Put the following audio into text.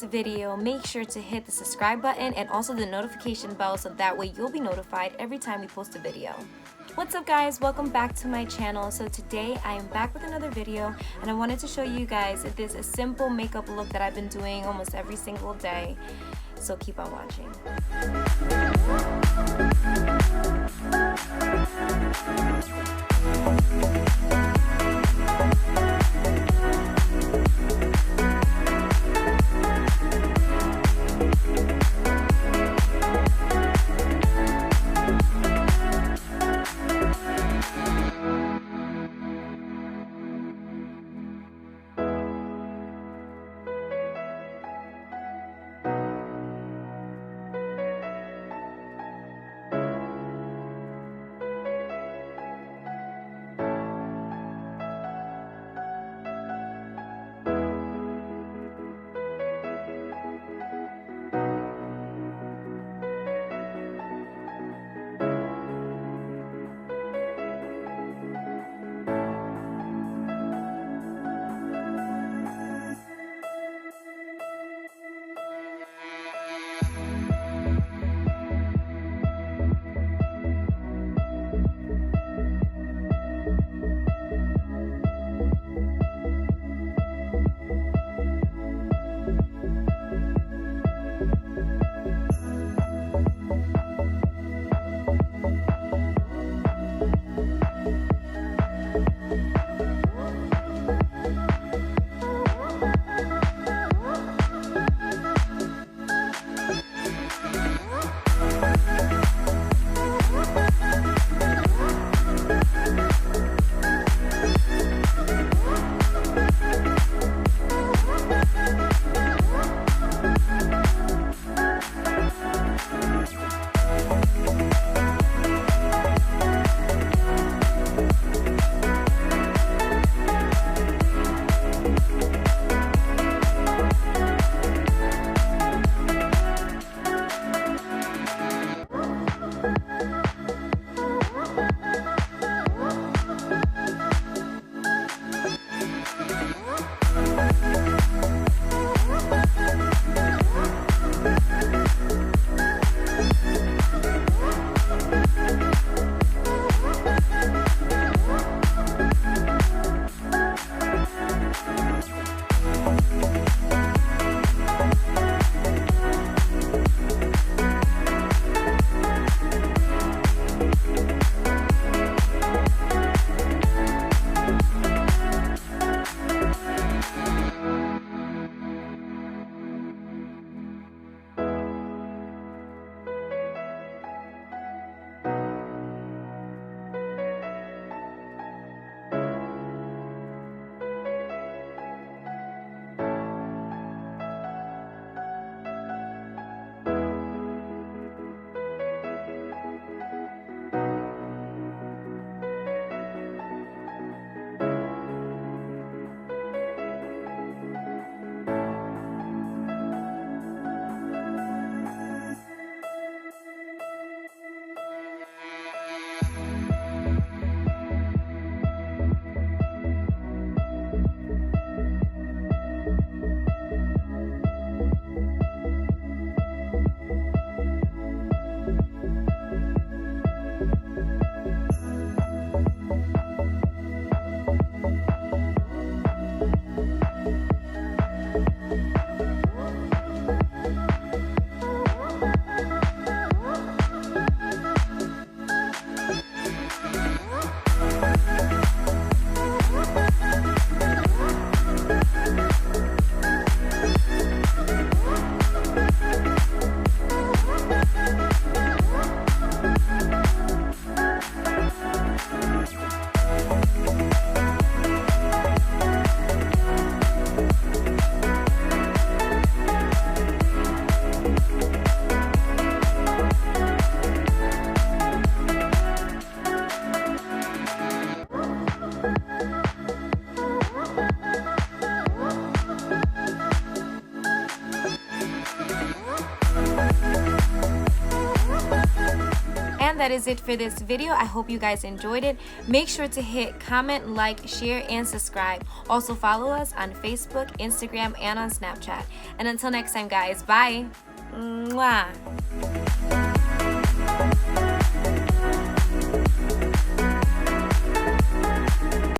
this video, make sure to hit the subscribe button and also the notification bell so that way you'll be notified every time we post a video. What's up guys, welcome back to my channel. So today I am back with another video and I wanted to show you guys this simple makeup look that I've been doing almost every single day. So keep on watching. that is it for this video. I hope you guys enjoyed it. Make sure to hit comment, like, share, and subscribe. Also follow us on Facebook, Instagram, and on Snapchat. And until next time, guys, bye. Mwah.